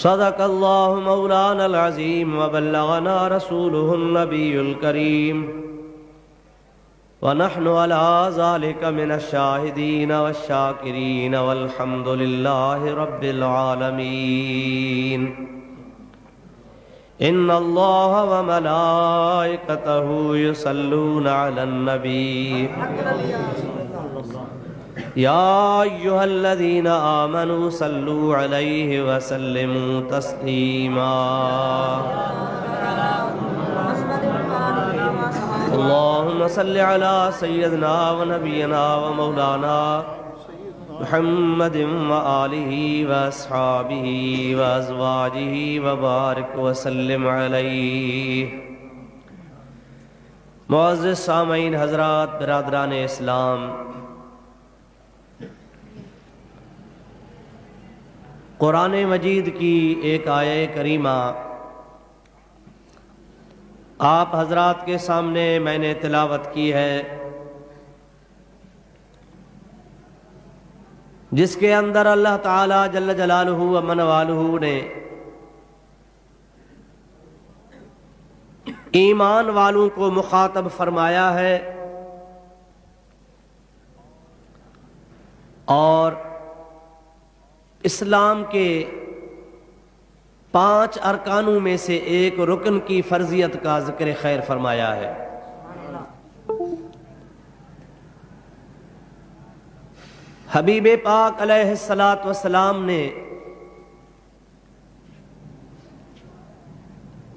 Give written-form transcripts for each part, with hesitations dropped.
صدق الله مولانا العظيم وبلغنا رسوله النبي الكريم ونحن على ذلك من الشاهدين والشاكرين والحمد لله رب العالمين. إن الله وملائكته يصلون على النبي يا أيها الذين آمنوا صلوا عليه وسلموا تسليما. اللهم صل على سيدنا ونبينا ومولانا محمد وآله وأصحابه وأزواجه وبارك وسلم عليه. معزز سامعین حضرات، برادران اسلام، قرآن مجید کی ایک آیہ کریمہ آپ حضرات کے سامنے میں نے تلاوت کی ہے، جس کے اندر اللہ تعالی جل جلالہ و من والہ نے ایمان والوں کو مخاطب فرمایا ہے اور اسلام کے 5 ارکانوں میں سے ایک رکن کی فرضیت کا ذکر خیر فرمایا ہے. حبیب پاک علیہ السلام نے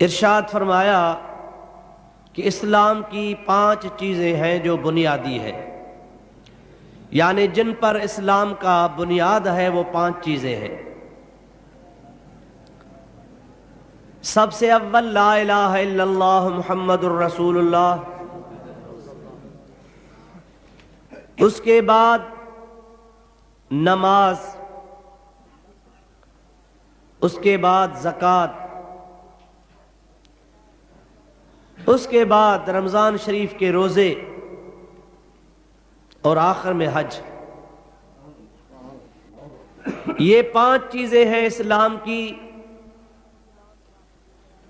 ارشاد فرمایا کہ اسلام کی 5 چیزیں ہیں جو بنیادی ہیں، یعنی جن پر اسلام کا بنیاد ہے وہ 5 چیزیں ہیں. سب سے اول لا الہ الا اللہ محمد الرسول اللہ، اس کے بعد نماز، اس کے بعد زکوٰۃ، اس کے بعد رمضان شریف کے روزے اور آخر میں حج. یہ 5 چیزیں ہیں اسلام کی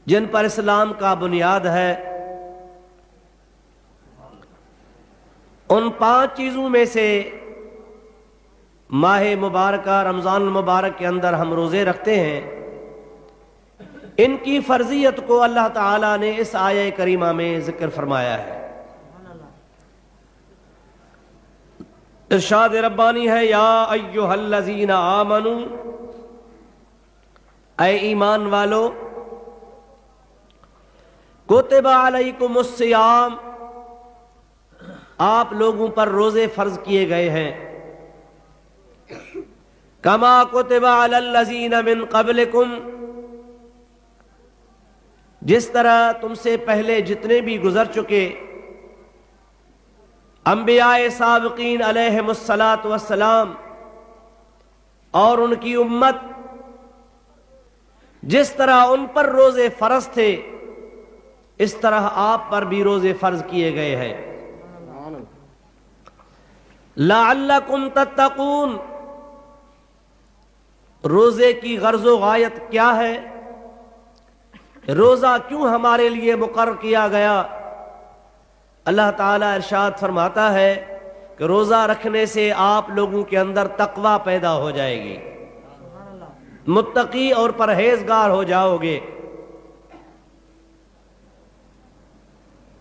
جن پر اسلام کا بنیاد ہے. ان 5 چیزوں میں سے ماہ مبارکہ رمضان المبارک کے اندر ہم روزے رکھتے ہیں. ان کی فرضیت کو اللہ تعالیٰ نے اس آیہ کریمہ میں ذکر فرمایا ہے. ارشاد ربانی ہے، یا ایھا الذین آمنوا، اے ایمان والو، کتب علیکم الصیام، آپ لوگوں پر روزے فرض کیے گئے ہیں، کما کتب علی الذین من قبلکم، جس طرح تم سے پہلے جتنے بھی گزر چکے انبیاء سابقین علیہم السلام اور ان کی امت، جس طرح ان پر روزے فرض تھے اس طرح آپ پر بھی روزے فرض کیے گئے ہیں. لعلکم تتقون، روزے کی غرض و غایت کیا ہے؟ روزہ کیوں ہمارے لیے مقرر کیا گیا؟ اللہ تعالیٰ ارشاد فرماتا ہے کہ روزہ رکھنے سے آپ لوگوں کے اندر تقوی پیدا ہو جائے گی، متقی اور پرہیزگار ہو جاؤ گے.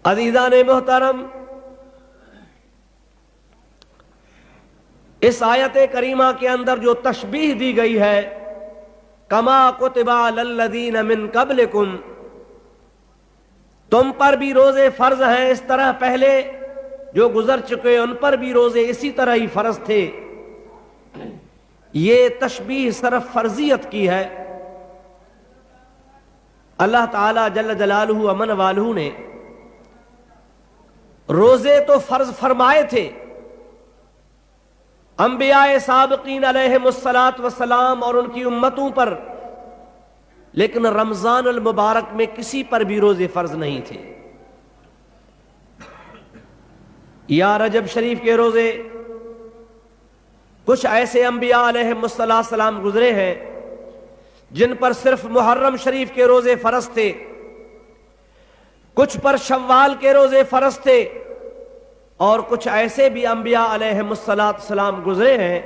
عزیزان محترم، اس آیت کریمہ کے اندر جو تشبیہ دی گئی ہے، کما کتب علی الذین من قبلکم، تم پر بھی روزے فرض ہیں اس طرح پہلے جو گزر چکے ان پر بھی روزے اسی طرح ہی فرض تھے. یہ تشبیہ صرف فرضیت کی ہے. اللہ تعالیٰ جل جلالہ و من والہ نے روزے تو فرض فرمائے تھے انبیاء سابقین علیہم السلام اور ان کی امتوں پر، لیکن رمضان المبارک میں کسی پر بھی روزے فرض نہیں تھے. یا رجب شریف کے روزے کچھ ایسے انبیاء علیہم السلام گزرے ہیں جن پر صرف محرم شریف کے روزے فرض تھے، کچھ پر شوال کے روزے فرض تھے، اور کچھ ایسے بھی انبیاء علیہم السلام گزرے ہیں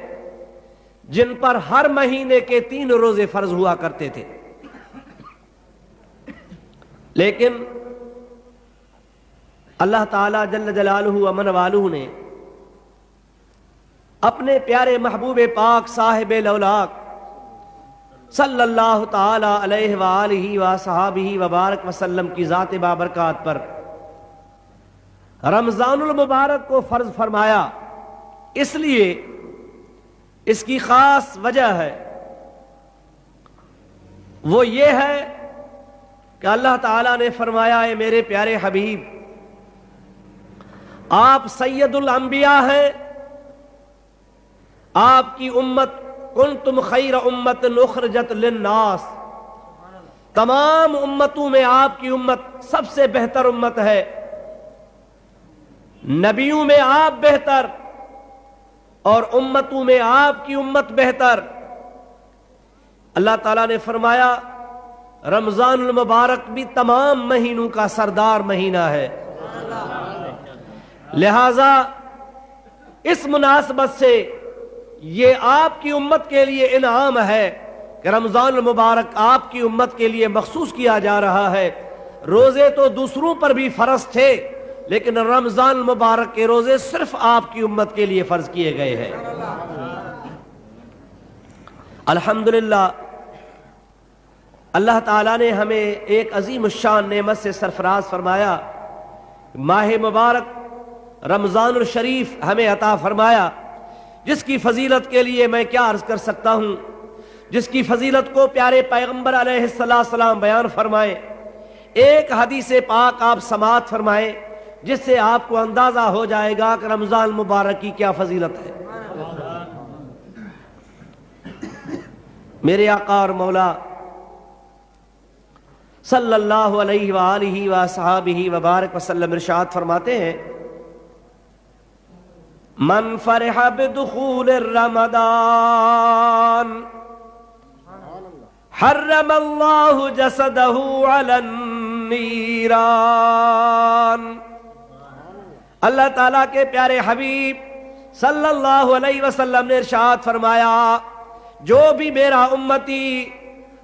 جن پر ہر مہینے کے 3 روزے فرض ہوا کرتے تھے۔ لیکن اللہ تعالیٰ جل جلالہ و من والہ نے اپنے پیارے محبوب پاک صاحب لولاک صلی اللہ تعالیٰ علیہ وآلہ وصحابہ وبارک وسلم کی ذات بابرکات پر رمضان المبارک کو فرض فرمایا۔ اس لیے اس کی خاص وجہ ہے، وہ یہ ہے کہ اللہ تعالیٰ نے فرمایا، اے میرے پیارے حبیب، آپ سید الانبیاء ہیں، آپ کی امت کنتم خیر امت اخرجت للناس، تمام امتوں میں آپ کی امت سب سے بہتر امت ہے، نبیوں میں آپ بہتر اور امتوں میں آپ کی امت بہتر۔ اللہ تعالیٰ نے فرمایا رمضان المبارک بھی تمام مہینوں کا سردار مہینہ ہے، لہذا اس مناسبت سے یہ آپ کی امت کے لیے انعام ہے کہ رمضان المبارک آپ کی امت کے لیے مخصوص کیا جا رہا ہے۔ روزے تو دوسروں پر بھی فرض تھے، لیکن رمضان المبارک کے روزے صرف آپ کی امت کے لیے فرض کیے گئے ہیں۔ الحمدللہ اللہ تعالیٰ نے ہمیں ایک عظیم الشان نعمت سے سرفراز فرمایا، ماہ مبارک رمضان الشریف ہمیں عطا فرمایا، جس کی فضیلت کے لیے میں کیا عرض کر سکتا ہوں، جس کی فضیلت کو پیارے پیغمبر علیہ السلام بیان فرمائیں۔ ایک حدیث پاک آپ سماعت فرمائیں جس سے آپ کو اندازہ ہو جائے گا کہ رمضان مبارک کی کیا فضیلت ہے۔ میرے آقا اور مولا صلی اللہ علیہ وآلہ وصحابہ وبارک وسلم ارشاد فرماتے ہیں، من فرح بدخول الرمضان حرم اللہ جسدہ علی النیران۔ اللہ تعالیٰ کے پیارے حبیب صلی اللہ علیہ وسلم نے ارشاد فرمایا، جو بھی میرا امتی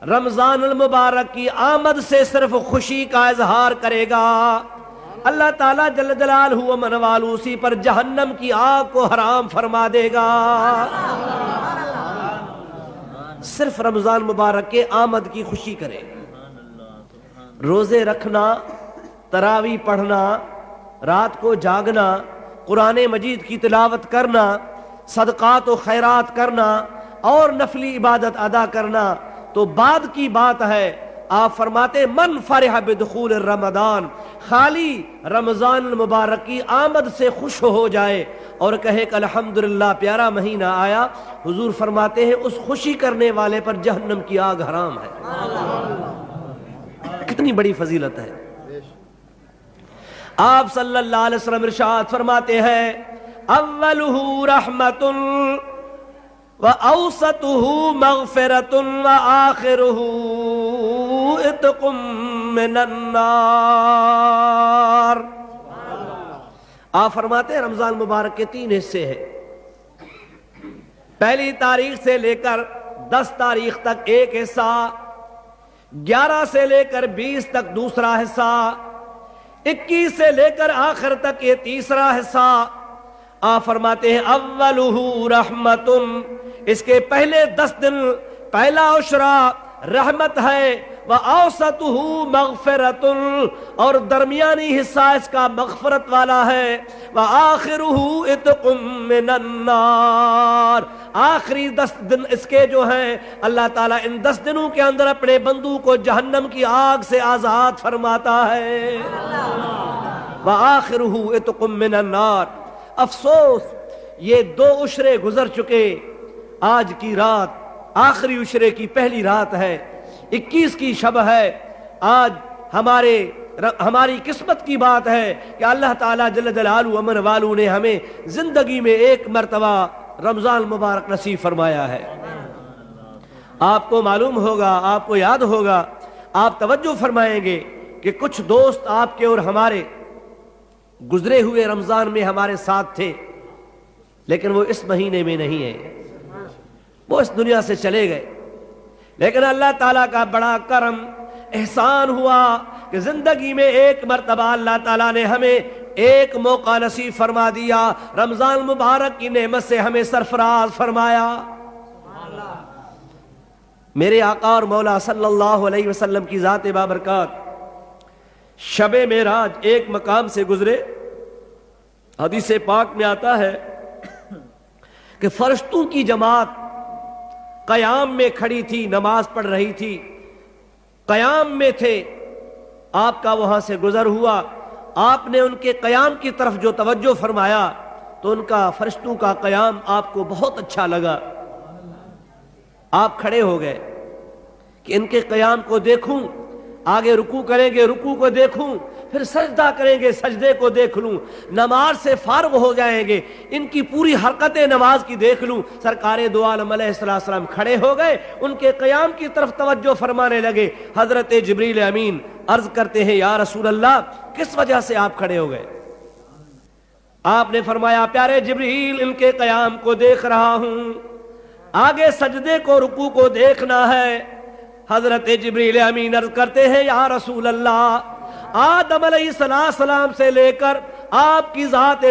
رمضان المبارک کی آمد سے صرف خوشی کا اظہار کرے گا، اللہ تعالیٰ جل جلالہ و من والہ اسی پر جہنم کی آگ کو حرام فرما دے گا۔ صرف رمضان مبارک کے آمد کی خوشی کرے، روزے رکھنا، تراویح پڑھنا، رات کو جاگنا، قرآن مجید کی تلاوت کرنا، صدقات و خیرات کرنا اور نفلی عبادت ادا کرنا تو بعد کی بات ہے۔ آپ فرماتے من فرح بدخول الرمضان، خالی رمضان المبارک کی آمد سے خوش ہو جائے اور کہے کہ الحمدللہ پیارا مہینہ آیا، حضور فرماتے ہیں اس خوشی کرنے والے پر جہنم کی آگ حرام ہے۔ کتنی بڑی فضیلت ہے۔ آپ صلی اللہ علیہ وسلم ارشاد فرماتے ہیں، اولہ رحمت وَأَوْسَطُهُ مَغْفِرَةٌ وَآخِرُهُ عِتْقٌ مِّنَ النَّارِ۔ آپ فرماتے ہیں رمضان مبارک کے 3 حصے ہیں، پہلی تاریخ سے لے کر 10 تاریخ تک ایک حصہ، 11 سے لے کر 20 تک دوسرا حصہ، 21 سے لے کر آخر تک یہ تیسرا حصہ۔ آپ فرماتے ہیں اولہ رحمت، اس کے پہلے 10 دن پہلا عشرہ رحمت ہے، وَأَوْسَطُهُ مَغْفِرَةٌ، اور درمیانی حصہ اس کا مغفرت والا ہے، وَآخِرُهُ عِتْقٌ مِّنَ النَّارِ، آخری 10 دن اس کے جو ہیں اللہ تعالیٰ ان 10 دنوں کے اندر اپنے بندوں کو جہنم کی آگ سے آزاد فرماتا ہے۔ وَآخِرُهُ عِتْقٌ مِّنَ النَّارِ۔ افسوس یہ 2 عشرے گزر چکے، آج کی رات آخری عشرے کی پہلی رات ہے، 21 کی شب ہے۔ آج ہماری قسمت کی بات ہے کہ اللہ تعالیٰ جل جلالہ و من والہ نے ہمیں زندگی میں ایک مرتبہ رمضان مبارک نصیب فرمایا ہے۔ آپ کو معلوم ہوگا، آپ کو یاد ہوگا، آپ توجہ فرمائیں گے کہ کچھ دوست آپ کے اور ہمارے گزرے ہوئے رمضان میں ہمارے ساتھ تھے، لیکن وہ اس مہینے میں نہیں ہیں، وہ اس دنیا سے چلے گئے۔ لیکن اللہ تعالیٰ کا بڑا کرم احسان ہوا کہ زندگی میں ایک مرتبہ اللہ تعالیٰ نے ہمیں ایک موقع نصیب فرما دیا، رمضان مبارک کی نعمت سے ہمیں سرفراز فرمایا۔ میرے آقا اور مولا صلی اللہ علیہ وسلم کی ذات بابرکات شب معراج ایک مقام سے گزرے۔ حدیث پاک میں آتا ہے کہ فرشتوں کی جماعت قیام میں کھڑی تھی، نماز پڑھ رہی تھی، قیام میں تھے، آپ کا وہاں سے گزر ہوا، آپ نے ان کے قیام کی طرف جو توجہ فرمایا تو ان کا فرشتوں کا قیام آپ کو بہت اچھا لگا۔ آپ کھڑے ہو گئے کہ ان کے قیام کو دیکھوں، آگے رکوع کریں گے رکوع کو دیکھوں، پھر سجدہ کریں گے سجدے کو دیکھ لوں، نماز سے فارغ ہو جائیں گے ان کی پوری حرکتیں نماز کی دیکھ لوں۔ سرکار دو عالم علیہ السلام کھڑے ہو گئے، ان کے قیام کی طرف توجہ فرمانے لگے۔ حضرت جبریل امین عرض کرتے ہیں یا رسول اللہ کس وجہ سے آپ کھڑے ہو گئے؟ آپ نے فرمایا پیارے جبریل ان کے قیام کو دیکھ رہا ہوں، آگے سجدے کو رکوع کو دیکھنا ہے۔ حضرت جبریل امین عرض کرتے ہیں یا رسول اللہ آدم علیہ السلام سے لے کر آپ کی ذات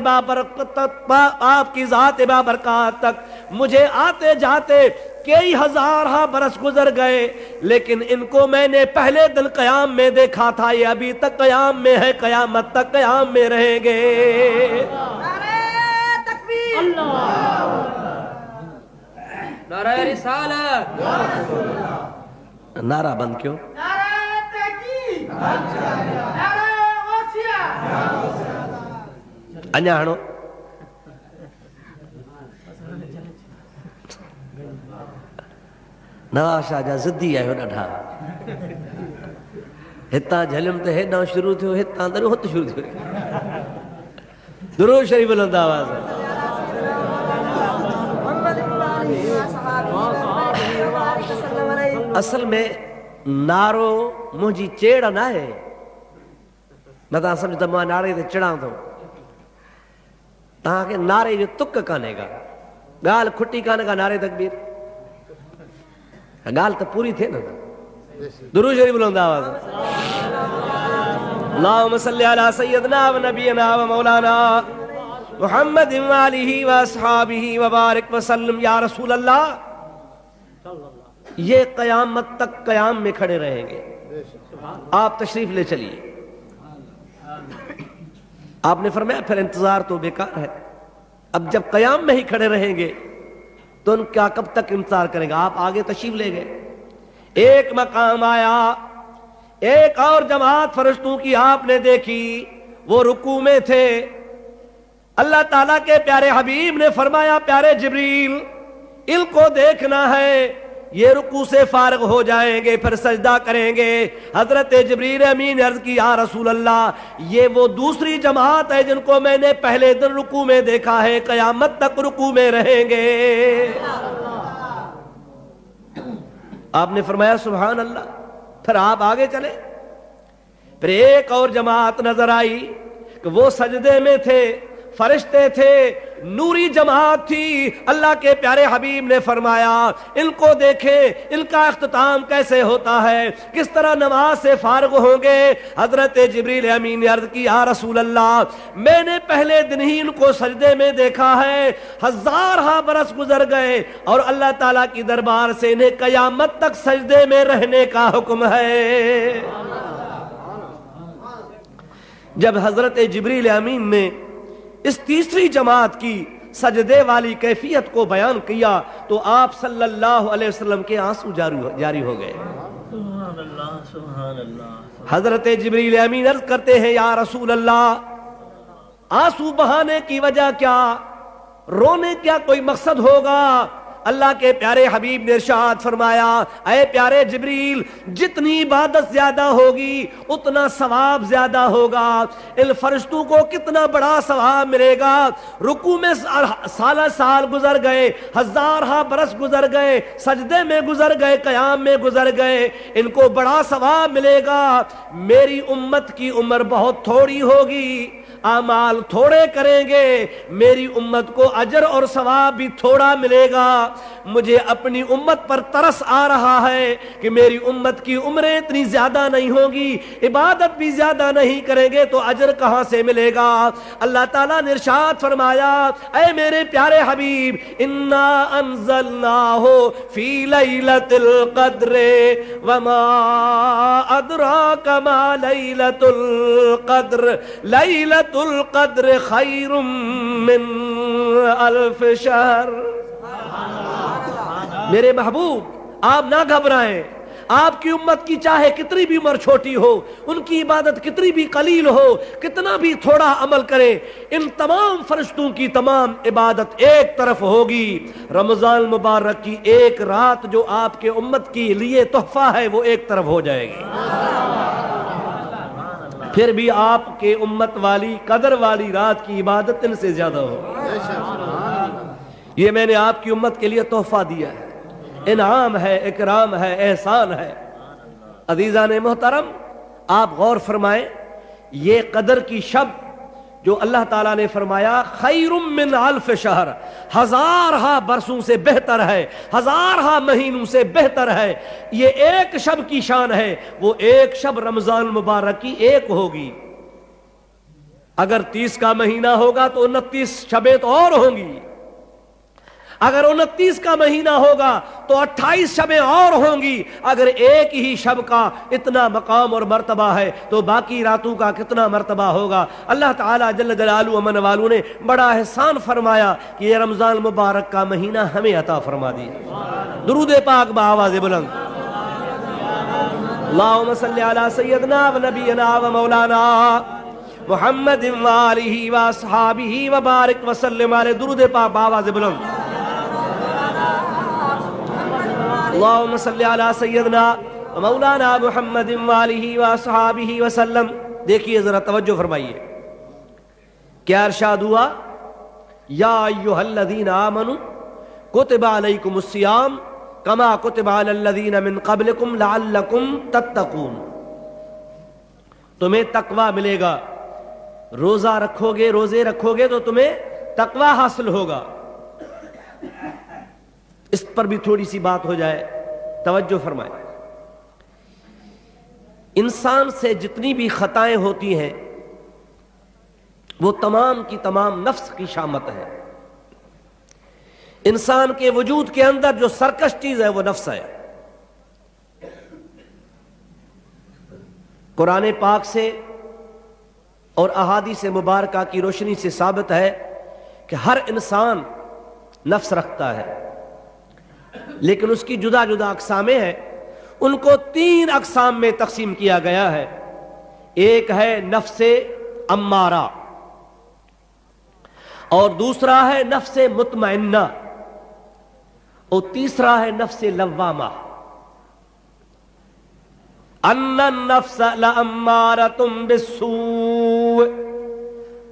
بابرکات تک مجھے آتے جاتے کئی ہزارہ برس گزر گئے، لیکن ان کو میں نے پہلے دن قیام میں دیکھا تھا، یہ ابھی تک قیام میں ہے، قیامت تک قیام میں رہیں گے۔ نعرہ تکبیر، نعرہ رسالت، نعرہ بند کیوں؟ نعرہ تحقیق، نعرہ غوثیہ، انجا ہنو نواز شاہ جا ضدی آئے ہو ڈاڈھا، ہتاں جھلم تے ہیڈاں شروع تھیو، ہتاں درو ہت شروع تھیو۔ درود شریف بلند آواز ہے۔ اصل میں نارو مجھے چیڑ نہ ہے، میں تاں سمجھتا میں نعرے تے چڑھاں تو تاں کہ نعرے جو تک کانے گا، گال کھٹی کانے گا نعرے تکبیر، گال تو پوری تھے نا۔ درود شریف بلند آواز ہے۔ اللہم صلی علی سیدنا و نبینا و مولانا محمد و آلہ و اصحابہ و بارک وسلم۔ یا رسول اللہ یہ قیامت تک قیام میں کھڑے رہیں گے، آپ تشریف لے چلیے۔ آپ نے فرمایا پھر انتظار تو بیکار ہے، اب جب قیام میں ہی کھڑے رہیں گے تو ان کا کب تک انتظار کریں گا؟ آپ آگے تشریف لے گئے، ایک مقام آیا، ایک اور جماعت فرشتوں کی آپ نے دیکھی، وہ رکوع میں تھے۔ اللہ تعالیٰ کے پیارے حبیب نے فرمایا پیارے جبریل ان کو دیکھنا ہے، یہ رکوع سے فارغ ہو جائیں گے پھر سجدہ کریں گے۔ حضرت جبریل امین عرض کی یا رسول اللہ یہ وہ دوسری جماعت ہے جن کو میں نے پہلے دن رکوع میں دیکھا ہے، قیامت تک رکوع میں رہیں گے۔ آپ نے فرمایا سبحان اللہ، پھر آپ آگے چلے، پھر ایک اور جماعت نظر آئی کہ وہ سجدے میں تھے، فرشتے تھے، نوری جماعت تھی۔ اللہ کے پیارے حبیب نے فرمایا ان کو دیکھیں ان کا اختتام کیسے ہوتا ہے، کس طرح نماز سے فارغ ہوں گے۔ حضرت جبریل امین نے عرض کی یا رسول اللہ میں نے پہلے دن ہی ان کو سجدے میں دیکھا ہے، ہزارہ برس گزر گئے اور اللہ تعالیٰ کی دربار سے انہیں قیامت تک سجدے میں رہنے کا حکم ہے۔ جب حضرت جبریل امین نے اس تیسری جماعت کی سجدے والی کیفیت کو بیان کیا تو آپ صلی اللہ علیہ وسلم کے آنسو جاری ہو گئے۔ سبحان اللہ، سبحان اللہ۔ حضرت جبریل امین عرض کرتے ہیں یا رسول اللہ آنسو بہانے کی وجہ کیا، رونے کیا کوئی مقصد ہوگا؟ اللہ کے پیارے حبیب نے ارشاد فرمایا اے پیارے جبریل جتنی عبادت زیادہ ہوگی اتنا ثواب زیادہ ہوگا. ان فرشتوں کو کتنا بڑا ثواب ملے گا. رکوع میں سالہ سال گزر گئے, ہزارہ برس گزر گئے, سجدے میں گزر گئے, قیام میں گزر گئے, ان کو بڑا ثواب ملے گا. میری امت کی عمر بہت تھوڑی ہوگی, اعمال تھوڑے کریں گے, میری امت کو اجر اور ثواب بھی تھوڑا ملے گا. مجھے اپنی امت پر ترس آ رہا ہے کہ میری امت کی عمریں اتنی زیادہ نہیں ہوگی, عبادت بھی زیادہ نہیں کریں گے تو اجر کہاں سے ملے گا. اللہ تعالیٰ نے ارشاد فرمایا اے میرے پیارے حبیب انا انزلناہ فی لیلۃ القدر وما ادراک ما لیلۃ القدر لیلۃ القدر خیر من الف شہر. میرے محبوب آپ نہ گھبرائیں, آپ کی امت کی چاہے کتنی بھی عمر چھوٹی ہو, ان کی عبادت کتنی بھی قلیل ہو, کتنا بھی تھوڑا عمل کرے, ان تمام فرشتوں کی تمام عبادت ایک طرف ہوگی. رمضان المبارک کی ایک رات جو آپ کے امت کے لیے تحفہ ہے وہ ایک طرف ہو جائے گی. پھر بھی آپ کے امت والی قدر والی رات کی عبادت ان سے زیادہ ہوگی. یہ میں نے آپ کی امت کے لیے تحفہ دیا ہے, انعام ہے, اکرام ہے, احسان ہے. عزیزان محترم آپ غور فرمائیں, یہ قدر کی شب جو اللہ تعالیٰ نے فرمایا خیر من الف شہر, ہزارہ برسوں سے بہتر ہے, ہزارہ مہینوں سے بہتر ہے. یہ ایک شب کی شان ہے, وہ ایک شب رمضان مبارک کی ایک ہوگی. اگر 30 کا مہینہ ہوگا تو 29 شبیں تو اور ہوں گی, اگر 29 کا مہینہ ہوگا تو 28 شبیں اور ہوں گی. اگر ایک ہی شب کا اتنا مقام اور مرتبہ ہے تو باقی راتوں کا کتنا مرتبہ ہوگا. اللہ تعالیٰ جل جلالہ امن والوں نے بڑا احسان فرمایا کہ یہ رمضان مبارک کا مہینہ ہمیں عطا فرما دیا. درود پاک بآواز بلند. اللہم صلی علی سیدنا و نبینا و مولانا محمد و آلہ و اصحابہ و بارک وسلم علیہ. درود پاک بآواز بلند. اللہم صلی علی سیدنا مولانا محمد وآلہ وصحابہ وسلم. دیکھیے ذرا توجہ فرمائیے, کیا ارشاد ہوا, یا ایھا الذین آمنوا کتب علیکم الصیام کما کتب علی الذین من قبلکم لعلکم تتقون. تمہیں تقوی ملے گا, روزہ رکھو گے, روزے رکھو گے تو تمہیں تقوی حاصل ہوگا. اس پر بھی تھوڑی سی بات ہو جائے, توجہ فرمائیں. انسان سے جتنی بھی خطائیں ہوتی ہیں وہ تمام کی تمام نفس کی شامت ہے. انسان کے وجود کے اندر جو سرکش چیز ہے وہ نفس ہے. قرآن پاک سے اور احادیث مبارکہ کی روشنی سے ثابت ہے کہ ہر انسان نفس رکھتا ہے, لیکن اس کی جدا جدا اقسامیں ہیں. ان کو 3 اقسام میں تقسیم کیا گیا ہے. ایک ہے نفس امارہ, اور دوسرا ہے نفس مطمئنہ, اور تیسرا ہے نفس لوامہ. ان النفس لامارۃ بالسوء.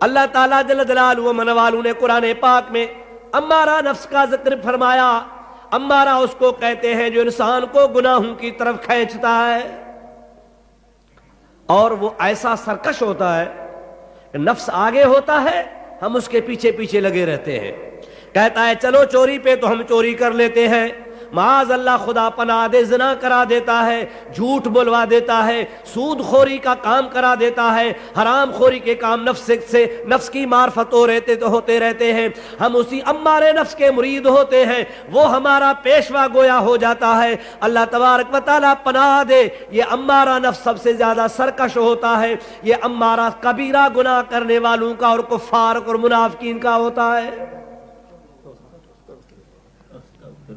اللہ تعالیٰ جل جلالہ من والوں نے قرآن پاک میں امارہ نفس کا ذکر فرمایا. امارہ اس کو کہتے ہیں جو انسان کو گناہوں کی طرف کھینچتا ہے, اور وہ ایسا سرکش ہوتا ہے کہ نفس آگے ہوتا ہے, ہم اس کے پیچھے پیچھے لگے رہتے ہیں. کہتا ہے چلو چوری پہ, تو ہم چوری کر لیتے ہیں. معاذ اللہ خدا پناہ دے, زنا کرا دیتا ہے, جھوٹ بلوا دیتا ہے, سود خوری کا کام کرا دیتا ہے, حرام خوری کے کام نفس کی معرفت ہوتے رہتے ہیں. ہم اسی امارے نفس کے مرید ہوتے ہیں, وہ ہمارا پیشوا گویا ہو جاتا ہے. اللہ تبارک و تعالیٰ پناہ دے, یہ امارہ نفس سب سے زیادہ سرکش ہوتا ہے. یہ امارہ کبیرہ گناہ کرنے والوں کا اور کفار اور منافقین کا ہوتا ہے,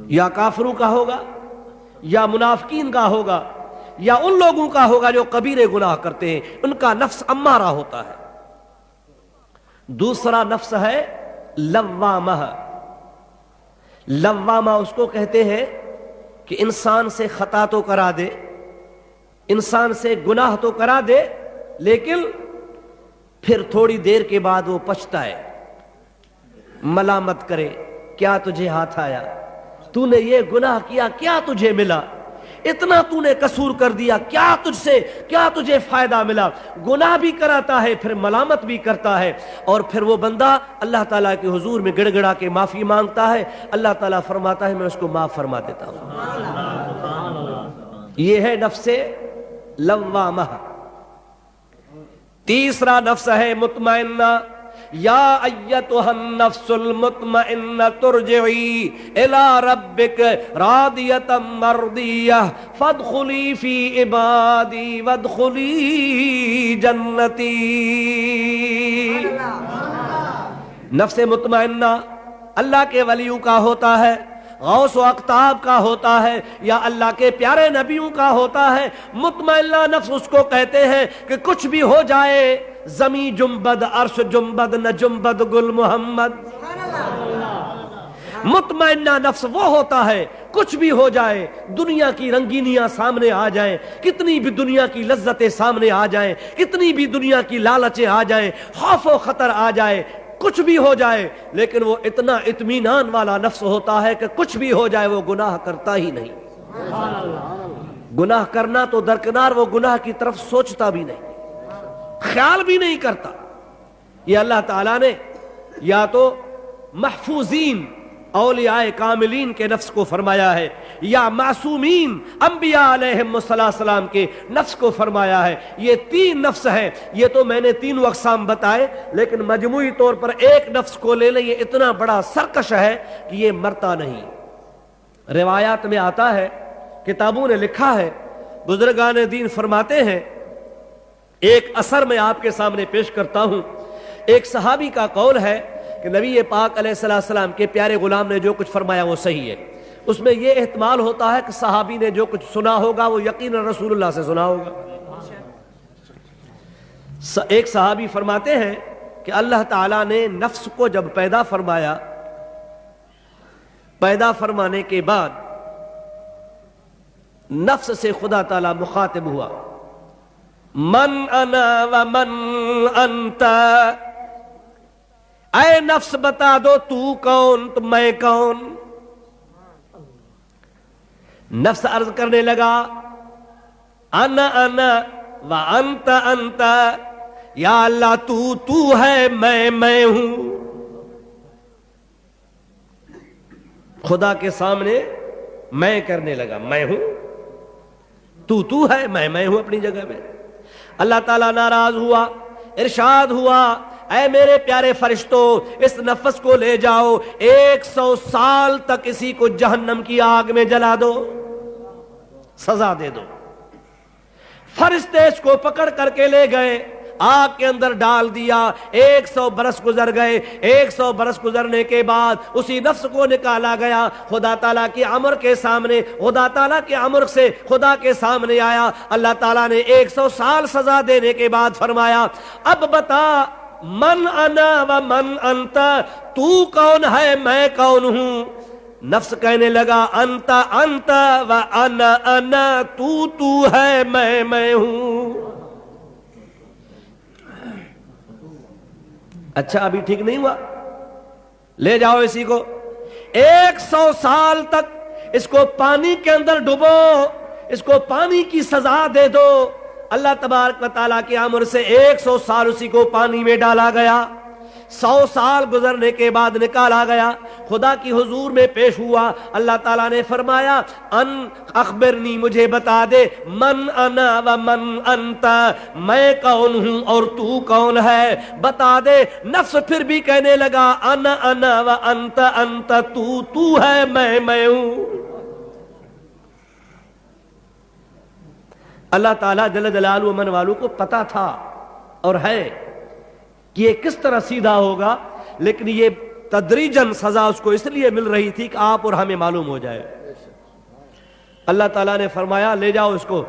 یا کافروں کا ہوگا, یا منافقین کا ہوگا, یا ان لوگوں کا ہوگا جو کبیرے گناہ کرتے ہیں. ان کا نفس امارہ ہوتا ہے. دوسرا نفس ہے لوامہ. لوامہ اس کو کہتے ہیں کہ انسان سے خطا تو کرا دے، انسان سے گناہ تو کرا دے، لیکن پھر تھوڑی دیر کے بعد وہ پچھتا ہے، ملامت کرے، کیا تجھے ہاتھ آیا، تو نے یہ گناہ کیا، کیا تجھے ملا، اتنا تو نے قصور کر دیا، کیا تجھے فائدہ ملا، گناہ بھی کراتا ہے، پھر ملامت بھی کرتا ہے، اور پھر وہ بندہ اللہ تعالیٰ کے حضور میں گڑ گڑا کے معافی مانگتا ہے، اللہ تعالیٰ فرماتا ہے میں اس کو معاف فرما دیتا ہوں۔ یہ ہے نفس لوامہ۔ تیسرا نفس ہے مطمئنہ۔ یا ایتھا النفس المطمئنۃ ارجعی الی ربک راضیۃ مرضیہ فادخلی فی عبادی وادخلی جنتی۔ نفس مطمئنہ اللہ کے ولیوں کا ہوتا ہے، غوث و اقطاب کا ہوتا ہے، یا اللہ کے پیارے نبیوں کا ہوتا ہے۔ مطمئنہ نفس اس کو کہتے ہیں کہ کچھ بھی ہو جائے، زمین جنبد عرش جنبد نہ جنبد گل محمد۔ مطمئنہ نفس وہ ہوتا ہے کچھ بھی ہو جائے، دنیا کی رنگینیاں سامنے آ جائیں، کتنی بھی دنیا کی لذتیں سامنے آ جائیں، کتنی بھی دنیا کی لالچیں آ جائیں، خوف و خطر آ جائے، کچھ بھی ہو جائے، لیکن وہ اتنا اطمینان والا نفس ہوتا ہے کہ کچھ بھی ہو جائے وہ گناہ کرتا ہی نہیں۔ گناہ کرنا تو درکنار، وہ گناہ کی طرف سوچتا بھی نہیں، خیال بھی نہیں کرتا۔ یہ اللہ تعالیٰ نے یا تو محفوظین اولیاء کاملین کے نفس کو فرمایا ہے، یا معصومین انبیاء علیہم السلام کے نفس کو فرمایا ہے۔ یہ تین نفس ہیں، یہ تو میں نے تینوں اقسام بتائے، لیکن مجموعی طور پر ایک نفس کو لے لیں، یہ اتنا بڑا سرکش ہے کہ یہ مرتا نہیں۔ روایات میں آتا ہے، کتابوں نے لکھا ہے، بزرگان دین فرماتے ہیں، ایک اثر میں آپ کے سامنے پیش کرتا ہوں۔ ایک صحابی کا قول ہے کہ نبی پاک علیہ السلام کے پیارے غلام نے جو کچھ فرمایا وہ صحیح ہے۔ اس میں یہ احتمال ہوتا ہے کہ صحابی نے جو کچھ سنا ہوگا وہ یقیناً رسول اللہ سے سنا ہوگا۔ ایک صحابی فرماتے ہیں کہ اللہ تعالیٰ نے نفس کو جب پیدا فرمایا، پیدا فرمانے کے بعد نفس سے خدا تعالیٰ مخاطب ہوا، من انا ومن انت، اے نفس بتا دو تو کون تو میں کون۔ نفس عرض کرنے لگا، انا انا وانت انت، یا اللہ تو ہے، میں ہوں۔ خدا کے سامنے میں کرنے لگا، میں ہوں، تو ہے، میں ہوں اپنی جگہ میں۔ اللہ تعالیٰ ناراض ہوا، ارشاد ہوا، اے میرے پیارے فرشتوں، اس نفس کو لے جاؤ، 100 سال تک اسی کو جہنم کی آگ میں جلا دو، سزا دے دو۔ فرشتے اس کو پکڑ کر کے لے گئے، آگ کے اندر ڈال دیا، 100 برس گزر گئے۔ 100 برس گزرنے کے بعد اسی نفس کو نکالا گیا، خدا تعالیٰ کی امر کے سامنے، خدا تعالیٰ کے امر سے خدا کے سامنے آیا۔ اللہ تعالیٰ نے 100 سال سزا دینے کے بعد فرمایا، اب بتا من انا و من انت، تو کون ہے میں کون ہوں؟ نفس کہنے لگا، انت انت و انا انا، تو ہے میں ہوں۔ اچھا ابھی ٹھیک نہیں ہوا، لے جاؤ اسی کو، 100 سال تک اس کو پانی کے اندر ڈبو، اس کو پانی کی سزا دے دو۔ اللہ تبارک و تعالیٰ کے امر سے 100 سال اسی کو پانی میں ڈالا گیا۔ 100 سال گزرنے کے بعد نکالا گیا، خدا کی حضور میں پیش ہوا۔ اللہ تعالیٰ نے فرمایا، ان اخبرنی، مجھے بتا دے، من انا و من انت، میں کون ہوں اور تو کون ہے، بتا دے۔ نفس پھر بھی کہنے لگا، انا انا و انت انت، تو ہے میں ہوں۔ اللہ تعالیٰ جل جلالہ من والوں کو پتا تھا اور ہے کہ یہ کس طرح سیدھا ہوگا، لیکن یہ تدریجاً سزا اس کو اس لیے مل رہی تھی کہ آپ اور ہمیں معلوم ہو جائے۔ اللہ تعالیٰ نے فرمایا، لے جاؤ اس کو۔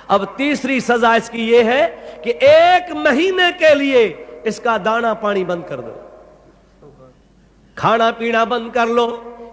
اب تیسری سزا اس کی یہ ہے کہ 1 مہینے کے لیے اس کا دانا پانی بند کر دو۔ کھانا پینا بند کر لو،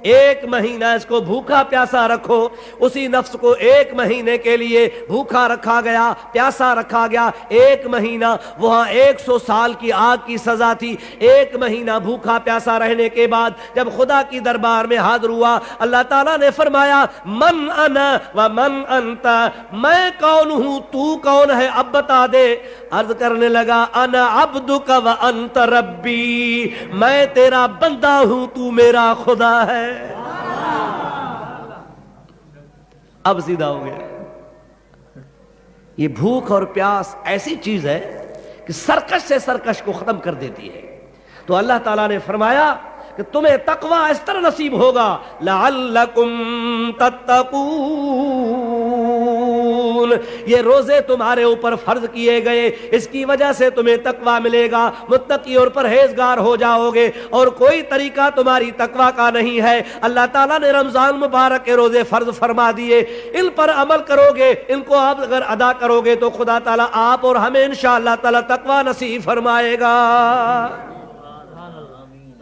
1 مہینہ اس کو بھوکا پیاسا رکھو۔ اسی نفس کو 1 مہینے کے لیے بھوکا رکھا گیا، پیاسا رکھا گیا، 1 مہینہ وہاں 100 سال کی آگ کی سزا تھی۔ 1 مہینہ بھوکا پیاسا رہنے کے بعد جب خدا کی دربار میں حاضر ہوا، اللہ تعالیٰ نے فرمایا من انا و من انت، میں کون ہوں، تو کون ہے، اب بتا دے۔ عرض کرنے لگا انا عبدک و انت ربی، میں تیرا بندہ ہوں، تو میرا خدا ہے۔ اب سیدھا ہو گیا۔ یہ بھوک اور پیاس ایسی چیز ہے کہ سرکش سے سرکش کو ختم کر دیتی ہے۔ تو اللہ تعالیٰ نے فرمایا کہ تمہیں تقوی اس طرح نصیب ہوگا لعلکم تتقون، یہ روزے تمہارے اوپر فرض کیے گئے، اس کی وجہ سے تمہیں تقوی ملے گا، متقی اور پرہیزگار ہو جاؤ گے، اور کوئی طریقہ تمہاری تقوی کا نہیں ہے۔ اللہ تعالیٰ نے رمضان مبارک کے روزے فرض فرما دیے، ان پر عمل کرو گے، ان کو آپ اگر ادا کرو گے تو خدا تعالیٰ آپ اور ہمیں انشاءاللہ تعالیٰ تقوی نصیب فرمائے گا۔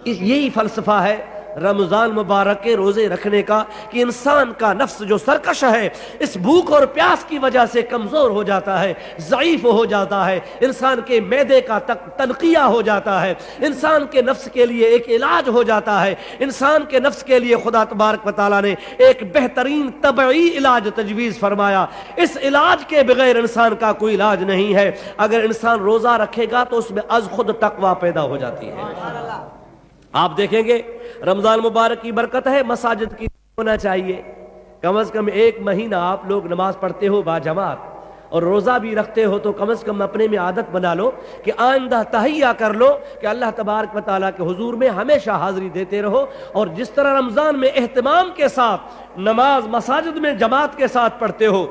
یہی فلسفہ ہے رمضان مبارک کے روزے رکھنے کا کہ انسان کا نفس جو سرکش ہے اس بھوک اور پیاس کی وجہ سے کمزور ہو جاتا ہے، ضعیف ہو جاتا ہے، انسان کے معدے کا تنقیہ ہو جاتا ہے، انسان کے نفس کے لیے ایک علاج ہو جاتا ہے۔ انسان کے نفس کے لیے خدا تبارک و تعالیٰ نے ایک بہترین طبعی علاج تجویز فرمایا۔ اس علاج کے بغیر انسان کا کوئی علاج نہیں ہے۔ اگر انسان روزہ رکھے گا تو اس میں از خود تقوی پیدا ہو جاتی ہے۔ آپ دیکھیں گے رمضان مبارک کی برکت ہے، مساجد کی ہونا چاہیے، کم از کم 1 مہینہ آپ لوگ نماز پڑھتے ہو با جماعت، اور روزہ بھی رکھتے ہو تو کم از کم اپنے میں عادت بنا لو کہ آئندہ تہیہ کر لو کہ اللہ تبارک و تعالیٰ کے حضور میں ہمیشہ حاضری دیتے رہو۔ اور جس طرح رمضان میں اہتمام کے ساتھ نماز مساجد میں جماعت کے ساتھ پڑھتے ہو،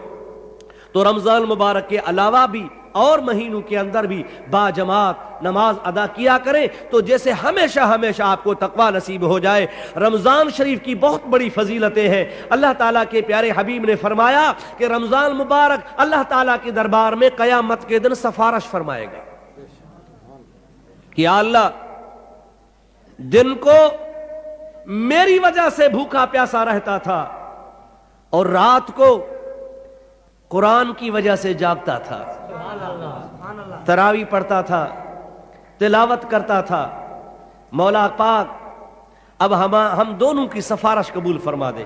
تو رمضان مبارک کے علاوہ بھی اور مہینوں کے اندر بھی با جماعت نماز ادا کیا کریں، تو جیسے ہمیشہ ہمیشہ آپ کو تقوی نصیب ہو جائے۔ رمضان شریف کی بہت بڑی فضیلتیں ہیں۔ اللہ تعالیٰ کے پیارے حبیب نے فرمایا کہ رمضان مبارک اللہ تعالیٰ کے دربار میں قیامت کے دن سفارش فرمائے گا کہ یا اللہ، دن کو میری وجہ سے بھوکا پیاسا رہتا تھا اور رات کو قرآن کی وجہ سے جاگتا تھا، تراویح پڑھتا تھا، تلاوت کرتا تھا، مولا پاک اب ہم دونوں کی سفارش قبول فرما دے۔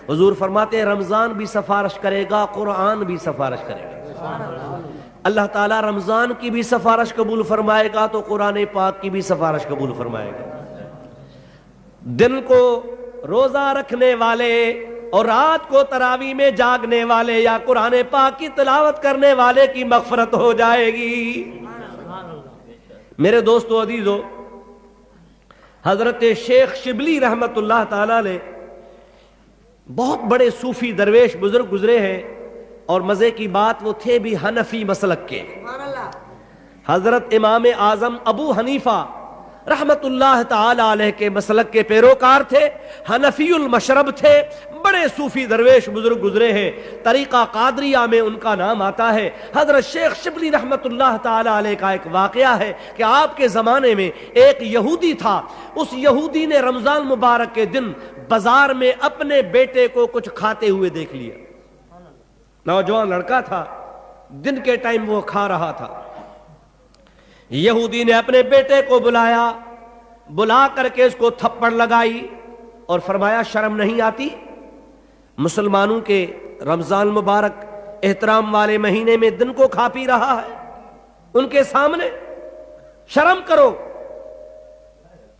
حضور فرماتے ہیں رمضان بھی سفارش کرے گا، قرآن بھی سفارش کرے گا۔ اللہ تعالیٰ رمضان کی بھی سفارش قبول فرمائے گا تو قرآن پاک کی بھی سفارش قبول فرمائے گا۔ دن کو روزہ رکھنے والے اور رات کو تراویح میں جاگنے والے یا قرآن پاک کی تلاوت کرنے والے کی مغفرت ہو جائے گی۔ میرے دوستو عزیزو، حضرت شیخ شبلی رحمت اللہ تعالی نے بہت بڑے صوفی درویش بزرگ گزرے ہیں، اور مزے کی بات وہ تھے بھی حنفی مسلک کے۔ حضرت امام اعظم ابو حنیفہ رحمت اللہ تعالی علیہ کے مسلک کے پیروکار تھے، حنفی المشرب تھے، بڑے صوفی درویش بزرگ گزرے ہیں۔ طریقہ قادریہ میں ان کا نام آتا ہے۔ حضرت شیخ شبلی رحمت اللہ تعالی علیہ کا ایک واقعہ ہے کہ آپ کے زمانے میں ایک یہودی تھا، اس یہودی نے رمضان مبارک کے دن بازار میں اپنے بیٹے کو کچھ کھاتے ہوئے دیکھ لیا۔ نوجوان لڑکا تھا، دن کے ٹائم وہ کھا رہا تھا۔ یہودی نے اپنے بیٹے کو بلایا، بلا کر کے اس کو تھپڑ لگائی اور فرمایا شرم نہیں آتی؟ مسلمانوں کے رمضان مبارک احترام والے مہینے میں دن کو کھا پی رہا ہے، ان کے سامنے شرم کرو۔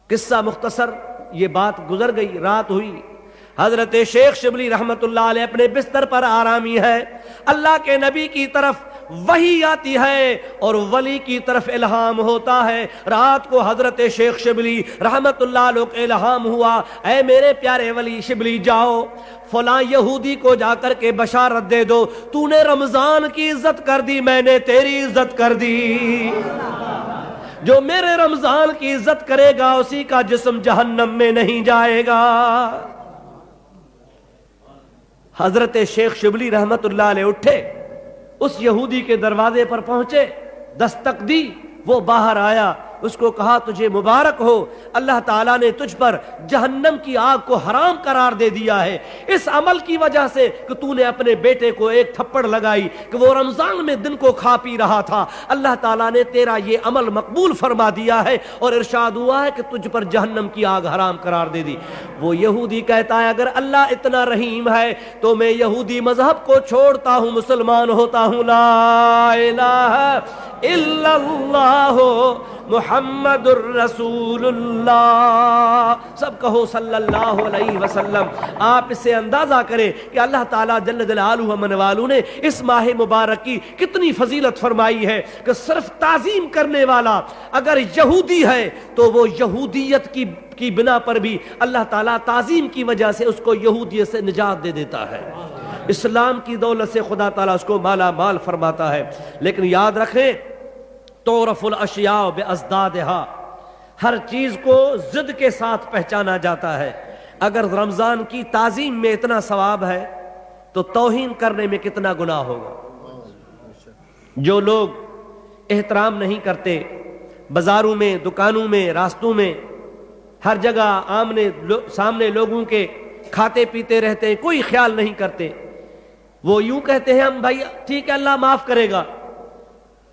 قصہ مختصر، یہ بات گزر گئی، رات ہوئی، حضرت شیخ شبلی رحمت اللہ علیہ اپنے بستر پر آرامی ہے، اللہ کے نبی کی طرف وحی آتی ہے اور ولی کی طرف الہام ہوتا ہے۔ رات کو حضرت شیخ شبلی رحمت اللہ علیہ کو الہام ہوا، اے میرے پیارے ولی شبلی، جاؤ فلاں یہودی کو جا کر کے بشارت دے دو، تو نے رمضان کی عزت کر دی، میں نے تیری عزت کر دی، جو میرے رمضان کی عزت کرے گا اسی کا جسم جہنم میں نہیں جائے گا۔ حضرت شیخ شبلی رحمت اللہ علیہ اٹھے، اس یہودی کے دروازے پر پہنچے، دستک دی، وہ باہر آیا، اس کو کہا تجھے مبارک ہو، اللہ تعالیٰ نے تجھ پر جہنم کی آگ کو حرام قرار دے دیا ہے اس عمل کی وجہ سے کہ تو نے اپنے بیٹے کو ایک تھپڑ لگائی کہ وہ رمضان میں دن کو کھا پی رہا تھا، اللہ تعالیٰ نے تیرا یہ عمل مقبول فرما دیا ہے اور ارشاد ہوا ہے کہ تجھ پر جہنم کی آگ حرام قرار دے دی۔ وہ یہودی کہتا ہے اگر اللہ اتنا رحیم ہے تو میں یہودی مذہب کو چھوڑتا ہوں، مسلمان ہوتا ہوں۔ لا الہ الا اللہ محمد الرسول اللہ، سب کہو صلی اللہ علیہ وسلم۔ آپ اس سے اندازہ کریں کہ اللہ تعالیٰ جل جلالہ من والو نے اس ماہ مبارک کی کتنی فضیلت فرمائی ہے کہ صرف تعظیم کرنے والا اگر یہودی ہے تو وہ یہودیت کی بنا پر بھی اللہ تعالیٰ تعظیم کی وجہ سے اس کو یہودیت سے نجات دے دیتا ہے، اسلام کی دولت سے خدا تعالیٰ اس کو مالا مال فرماتا ہے۔ لیکن یاد رکھیں تعرف الاشیاء بازدادہا، ہر چیز کو ضد کے ساتھ پہچانا جاتا ہے۔ اگر رمضان کی تعظیم میں اتنا ثواب ہے تو توہین کرنے میں کتنا گناہ ہوگا۔ جو لوگ احترام نہیں کرتے، بازاروں میں، دکانوں میں، راستوں میں، ہر جگہ آمنے سامنے لوگوں کے کھاتے پیتے رہتے ہیں، کوئی خیال نہیں کرتے، وہ یوں کہتے ہیں ہم بھائی ٹھیک ہے اللہ معاف کرے گا۔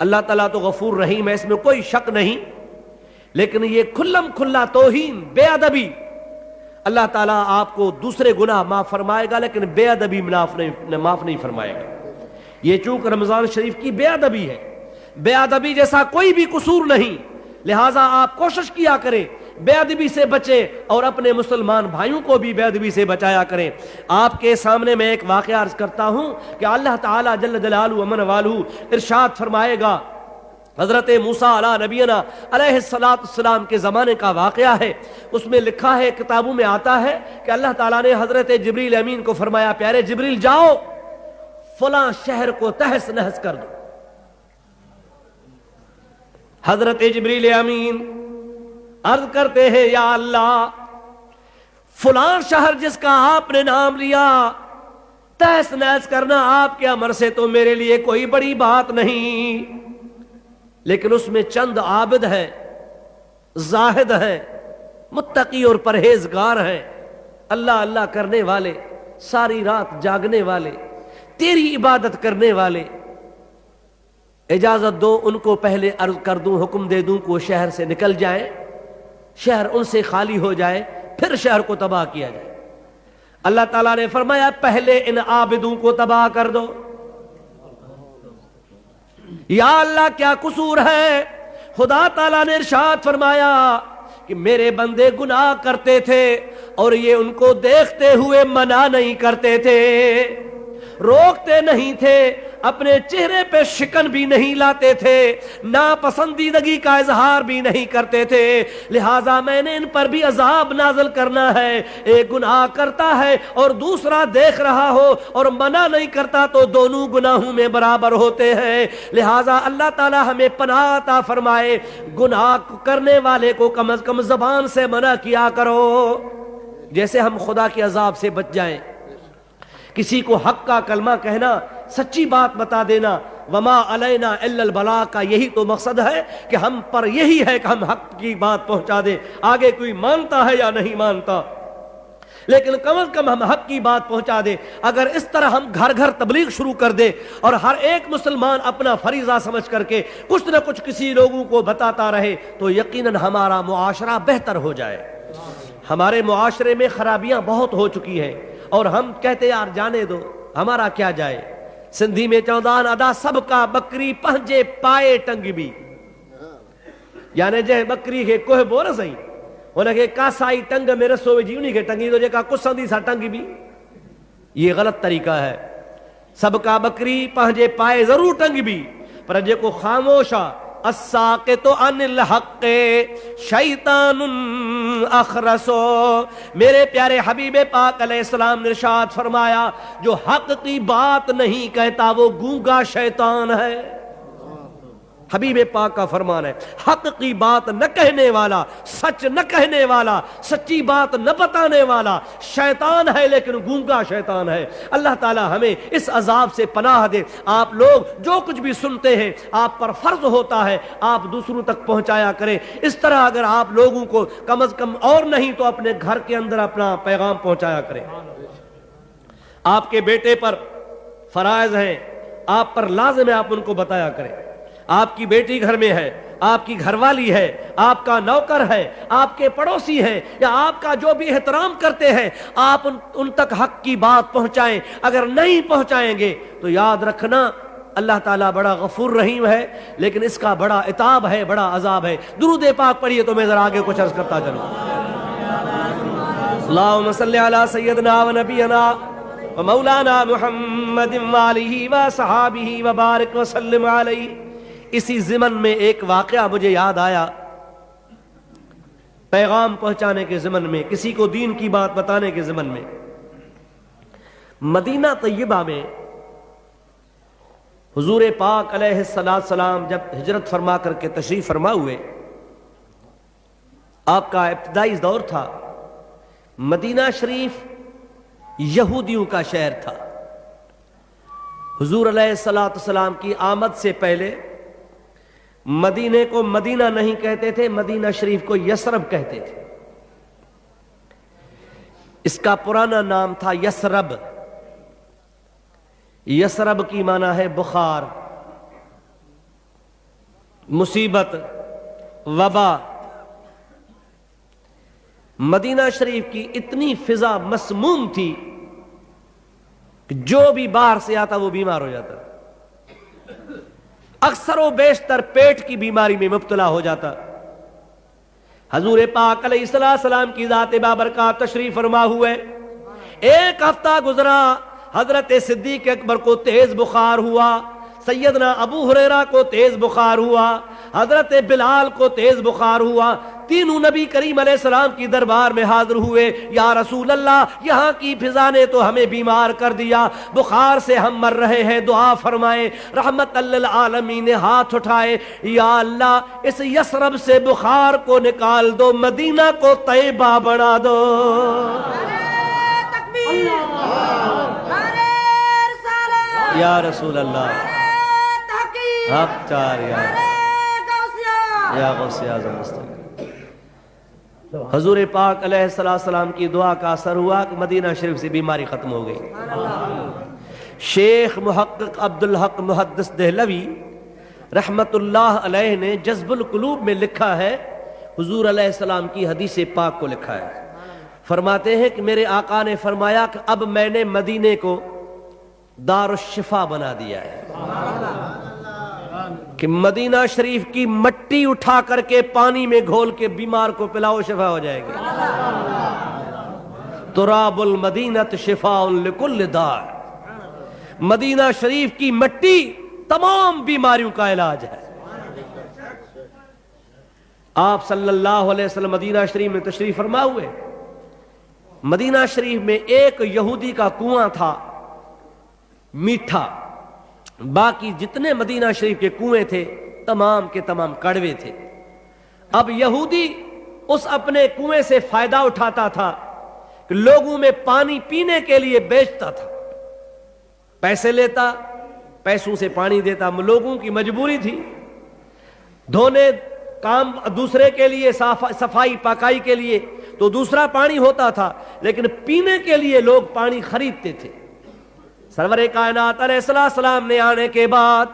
اللہ تعالیٰ تو غفور رحیم ہے، اس میں کوئی شک نہیں، لیکن یہ کھلم کھلا توہین، بے ادبی، اللہ تعالیٰ آپ کو دوسرے گناہ معاف فرمائے گا لیکن بے ادبی معاف نہیں فرمائے گا۔ یہ چونکہ رمضان شریف کی بے ادبی ہے، بے ادبی جیسا کوئی بھی قصور نہیں، لہٰذا آپ کوشش کیا کریں بے ادبی سے بچے اور اپنے مسلمان بھائیوں کو بھی بے ادبی سے بچایا کریں۔ آپ کے سامنے میں ایک واقعہ عرض کرتا ہوں کہ اللہ تعالیٰ جل جلالہ ومن والہ ارشاد فرمائے گا، حضرت موسیٰ علیہ نبینا علیہ السلام کے زمانے کا واقعہ ہے، اس میں لکھا ہے، کتابوں میں آتا ہے کہ اللہ تعالیٰ نے حضرت جبریل امین کو فرمایا پیارے جبریل جاؤ فلاں شہر کو تہس نہس کر دو۔ حضرت جبریل امین عرض کرتے ہیں یا اللہ فلاں شہر جس کا آپ نے نام لیا تہس نہس کرنا آپ کے امر سے تو میرے لیے کوئی بڑی بات نہیں، لیکن اس میں چند عابد ہیں، زاہد ہیں، متقی اور پرہیزگار ہیں، اللہ اللہ کرنے والے، ساری رات جاگنے والے، تیری عبادت کرنے والے، اجازت دو ان کو پہلے عرض کر دوں، حکم دے دوں کہ وہ شہر سے نکل جائیں، شہر ان سے خالی ہو جائے، پھر شہر کو تباہ کیا جائے۔ اللہ تعالیٰ نے فرمایا پہلے ان عابدوں کو تباہ کر دو۔ یا اللہ کیا قصور ہے؟ خدا تعالیٰ نے ارشاد فرمایا کہ میرے بندے گناہ کرتے تھے اور یہ ان کو دیکھتے ہوئے منع نہیں کرتے تھے، روکتے نہیں تھے، اپنے چہرے پہ شکن بھی نہیں لاتے تھے، ناپسندیدگی کا اظہار بھی نہیں کرتے تھے، لہٰذا میں نے ان پر بھی عذاب نازل کرنا ہے۔ ایک گناہ کرتا ہے اور دوسرا دیکھ رہا ہو اور منع نہیں کرتا تو دونوں گناہوں میں برابر ہوتے ہیں، لہٰذا اللہ تعالی ہمیں پناہ عطا فرمائے۔ گناہ کرنے والے کو کم از کم زبان سے منع کیا کرو، جیسے ہم خدا کے عذاب سے بچ جائیں۔ کسی کو حق کا کلمہ کہنا، سچی بات بتا دینا، وما علینا الا البلاغ کا یہی تو مقصد ہے کہ ہم پر یہی ہے کہ ہم حق کی بات پہنچا دیں، آگے کوئی مانتا ہے یا نہیں مانتا، لیکن کم از کم ہم حق کی بات پہنچا دیں۔ اگر اس طرح ہم گھر گھر تبلیغ شروع کر دیں اور ہر ایک مسلمان اپنا فریضہ سمجھ کر کے کچھ نہ کچھ کسی لوگوں کو بتاتا رہے تو یقیناً ہمارا معاشرہ بہتر ہو جائے۔ ہمارے معاشرے میں خرابیاں بہت ہو چکی ہیں اور ہم کہتے یار جانے دو، ہمارا کیا جائے۔ سندھی میں چودان ادا سب کا بکری پہنجے پائے ٹنگ بھی، یعنی جے بکری کے کوہ بول سہی ان کے کاسائی ٹنگ میں رسو وجھی انہی کے ٹنگی تو جیکا کسندی سا ٹنگ بھی، یہ غلط طریقہ ہے۔ سب کا بکری پہنجے پائے ضرور ٹنگ بھی، پر جے کو خاموشا الساقط عن الحق شیطان اخرسو، میرے پیارے حبیب پاک علیہ السلام نے ارشاد فرمایا جو حق کی بات نہیں کہتا وہ گونگا شیطان ہے۔ حبیب پاک کا فرمان ہے، حق کی بات نہ کہنے والا، سچ نہ کہنے والا، سچی بات نہ بتانے والا شیطان ہے، لیکن گونگا شیطان ہے۔ اللہ تعالی ہمیں اس عذاب سے پناہ دے۔ آپ لوگ جو کچھ بھی سنتے ہیں آپ پر فرض ہوتا ہے آپ دوسروں تک پہنچایا کریں۔ اس طرح اگر آپ لوگوں کو کم از کم اور نہیں تو اپنے گھر کے اندر اپنا پیغام پہنچایا کریں۔ آپ کے بیٹے پر فرائض ہیں، آپ پر لازم ہے آپ ان کو بتایا کریں۔ آپ کی بیٹی گھر میں ہے، آپ کی گھر والی ہے، آپ کا نوکر ہے، آپ کے پڑوسی ہیں، یا آپ کا جو بھی احترام کرتے ہیں، آپ ان تک حق کی بات پہنچائیں۔ اگر نہیں پہنچائیں گے تو یاد رکھنا اللہ تعالیٰ بڑا غفور رحیم ہے، لیکن اس کا بڑا عتاب ہے، بڑا عذاب ہے۔ درود پاک پڑھیے تو میں ذرا آگے کچھ عرض کرتا چلوں۔ اللہم صلی علی سیدنا و نبینا و مولانا محمد وآلہ و صحابہ وبارک وسلم علیہ۔ اسی ضمن میں ایک واقعہ مجھے یاد آیا، پیغام پہنچانے کے ضمن میں، کسی کو دین کی بات بتانے کے ضمن میں۔ مدینہ طیبہ میں حضور پاک علیہ السلام جب ہجرت فرما کر کے تشریف فرما ہوئے، آپ کا ابتدائی دور تھا، مدینہ شریف یہودیوں کا شہر تھا۔ حضور علیہ السلام کی آمد سے پہلے مدینے کو مدینہ نہیں کہتے تھے، مدینہ شریف کو یثرب کہتے تھے۔ اس کا پرانا نام تھا یثرب۔ یثرب کی معنی ہے بخار، مصیبت، وبا۔ مدینہ شریف کی اتنی فضا مسموم تھی کہ جو بھی باہر سے آتا وہ بیمار ہو جاتا، اکثر و بیشتر پیٹ کی بیماری میں مبتلا ہو جاتا۔ حضور پاک علیہ السلام کی ذات بابرکات تشریف فرما ہوئے، ایک ہفتہ گزرا، حضرت صدیق اکبر کو تیز بخار ہوا، سیدنا ابو ہریرہ کو تیز بخار ہوا، حضرت بلال کو تیز بخار ہوا۔ تینوں نبی کریم علیہ السلام کی دربار میں حاضر ہوئے، یا رسول اللہ یہاں کی فضا نے تو ہمیں بیمار کر دیا، بخار سے ہم مر رہے ہیں، دعا فرمائے۔ رحمت للعالمین نے ہاتھ اٹھائے، یا اللہ اس یثرب سے بخار کو نکال دو، مدینہ کو طیبہ بنا دو۔ یا رسول اللہ حق چار یا غوث اعظم مستقیم۔ حضور پاک علیہ السلام کی دعا کا اثر ہوا کہ مدینہ شریف سے بیماری ختم ہو گئی۔ شیخ محقق عبدالحق محدث دہلوی رحمت اللہ علیہ نے جذب القلوب میں لکھا ہے، حضور علیہ السلام کی حدیث پاک کو لکھا ہے۔ فرماتے ہیں کہ میرے آقا نے فرمایا کہ اب میں نے مدینے کو دار الشفا بنا دیا ہے، کہ مدینہ شریف کی مٹی اٹھا کر کے پانی میں گھول کے بیمار کو پلاؤ، شفا ہو جائے گی۔ تراب المدینۃ شفاء لکل داء، مدینہ شریف کی مٹی تمام بیماریوں کا علاج ہے۔ آپ صلی اللہ علیہ وسلم مدینہ شریف میں تشریف فرما ہوئے، مدینہ شریف میں ایک یہودی کا کنواں تھا میٹھا، باقی جتنے مدینہ شریف کے کنویں تھے تمام کے تمام کڑوے تھے۔ اب یہودی اس اپنے کنویں سے فائدہ اٹھاتا تھا کہ لوگوں میں پانی پینے کے لیے بیچتا تھا، پیسے لیتا، پیسوں سے پانی دیتا۔ لوگوں کی مجبوری تھی، دھونے کام دوسرے کے لیے، صفائی پاکائی کے لیے تو دوسرا پانی ہوتا تھا، لیکن پینے کے لیے لوگ پانی خریدتے تھے۔ سرور کائنات علیہ السلام نے آنے کے بعد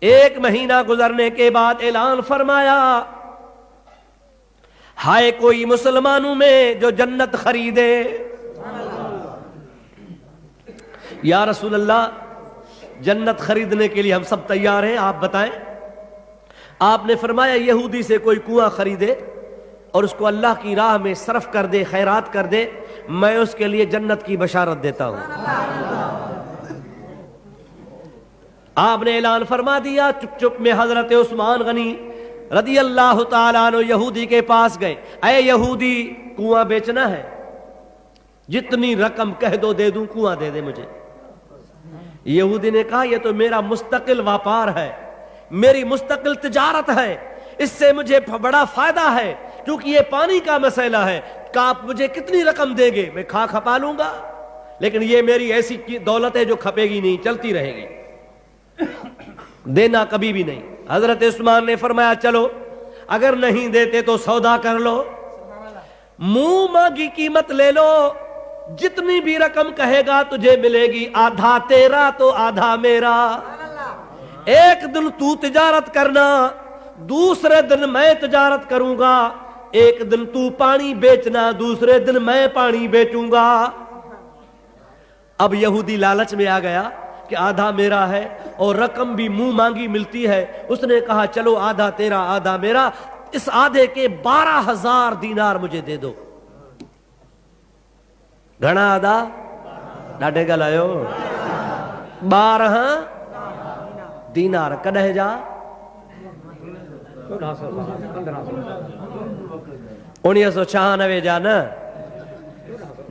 1 مہینہ گزرنے کے بعد اعلان فرمایا، ہائے کوئی مسلمانوں میں جو جنت خریدے۔ یا رسول اللہ جنت خریدنے کے لیے ہم سب تیار ہیں، آپ بتائیں۔ آپ نے فرمایا یہودی سے کوئی کنواں خریدے اور اس کو اللہ کی راہ میں صرف کر دے، خیرات کر دے، میں اس کے لیے جنت کی بشارت دیتا ہوں۔ آپ نے اعلان فرما دیا۔ چپ چپ میں حضرت عثمان غنی رضی اللہ تعالیٰ عنہ یہودی کے پاس گئے، اے یہودی کنواں بیچنا ہے، جتنی رقم کہہ دو دے دوں، کنواں دے دے مجھے۔ یہودی نے کہا یہ تو میرا مستقل واپار ہے، میری مستقل تجارت ہے، اس سے مجھے بڑا فائدہ ہے، کیونکہ یہ پانی کا مسئلہ ہے کہ آپ مجھے کتنی رقم دیں گے، میں کھا کھپا لوں گا، لیکن یہ میری ایسی دولت ہے جو کھپے گی نہیں، چلتی رہے گی، دینا کبھی بھی نہیں۔ حضرت عثمان نے فرمایا چلو اگر نہیں دیتے تو سودا کر لو، منہ مانگی قیمت لے لو، جتنی بھی رقم کہے گا تجھے ملے گی، آدھا تیرا تو آدھا میرا، ایک دن تو تجارت کرنا، دوسرے دن میں تجارت کروں گا، ایک دن تو پانی بیچنا، دوسرے دن میں پانی بیچوں گا۔ اب یہودی لالچ میں آ گیا کہ آدھا میرا ہے اور رقم بھی منہ مانگی ملتی ہے، اس نے کہا چلو آدھا تیرا آدھا میرا، اس آدھے کے 12,000 دینار مجھے دے دو۔ گھنا آدھا ڈاڈے کا لائیو 12 دینار کڈہ جا 1996 جا نا،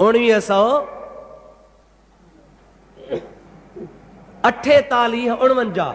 1948 49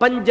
5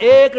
1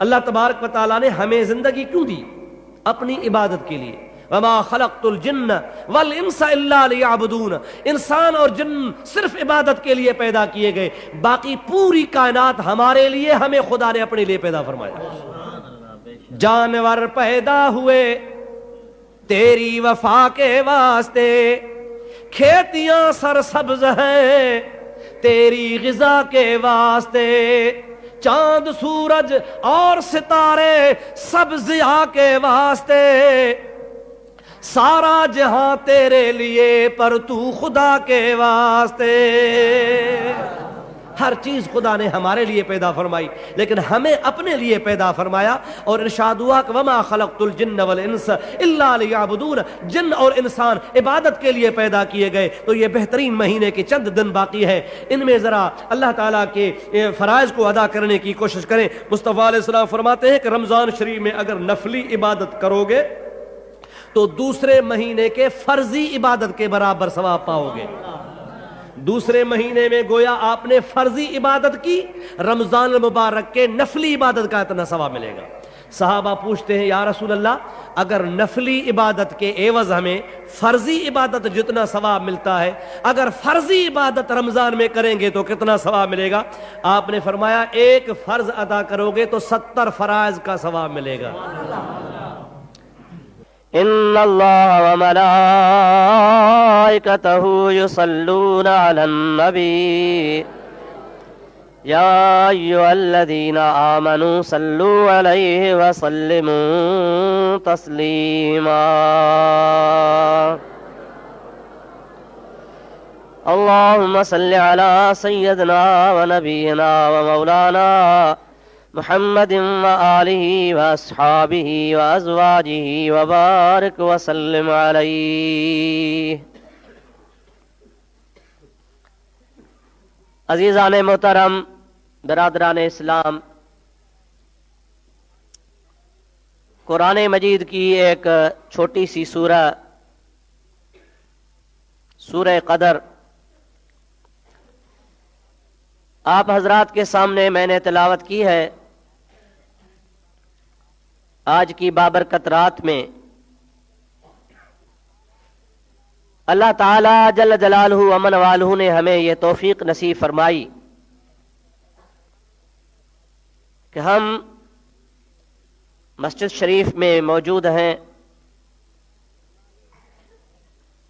اللہ تبارک و تعالیٰ نے ہمیں زندگی کیوں دی؟ اپنی عبادت کے لیے. وما خلقت الجن والانس الا لیعبدون. انسان اور جن صرف عبادت کے لیے پیدا کیے گئے، باقی پوری کائنات ہمارے لیے، ہمیں خدا نے اپنے لیے پیدا فرمایا. جانور پیدا ہوئے تیری وفا کے واسطے، کھیتیاں سرسبز ہیں تیری غذا کے واسطے، چاند سورج اور ستارے سب ضیاء کے واسطے، سارا جہاں تیرے لیے پر تو خدا کے واسطے. ہر چیز خدا نے ہمارے لیے پیدا فرمائی، لیکن ہمیں اپنے لیے پیدا فرمایا. اور ارشاد ہوا کہ وما خلقت الجن والانس الا لیعبدون. جن اور انسان عبادت کے لیے پیدا کیے گئے. تو یہ بہترین مہینے کے چند دن باقی ہیں، ان میں ذرا اللہ تعالیٰ کے فرائض کو ادا کرنے کی کوشش کریں. مصطفیٰ علیہ السلام فرماتے ہیں کہ رمضان شریف میں اگر نفلی عبادت کرو گے تو دوسرے مہینے کے فرضی عبادت کے برابر ثواب پاؤ گے. دوسرے مہینے میں گویا آپ نے فرضی عبادت کی، رمضان المبارک کے نفلی عبادت کا اتنا ثواب ملے گا. صحابہ پوچھتے ہیں یا رسول اللہ، اگر نفلی عبادت کے عوض ہمیں فرضی عبادت جتنا ثواب ملتا ہے، اگر فرضی عبادت رمضان میں کریں گے تو کتنا ثواب ملے گا؟ آپ نے فرمایا ایک فرض ادا کرو گے تو 70 فرائض کا ثواب ملے گا. ان اللہ وملائکتہ یصلون علی النبی یا ایھا الذین آمنوا صلوا علیہ وسلموا تسلیما. اللہم صل علی سیدنا ونبینا ومولانا محمد وآلہ واصحابہ وازواجہ وبارک وسلم علیہ. عزیزان محترم، برادران اسلام، قرآن مجید کی ایک چھوٹی سی سورہ، سورہ قدر، آپ حضرات کے سامنے میں نے تلاوت کی ہے. آج کی بابرکت رات میں اللہ تعالی جل جلالہ امن والہ نے ہمیں یہ توفیق نصیب فرمائی کہ ہم مسجد شریف میں موجود ہیں.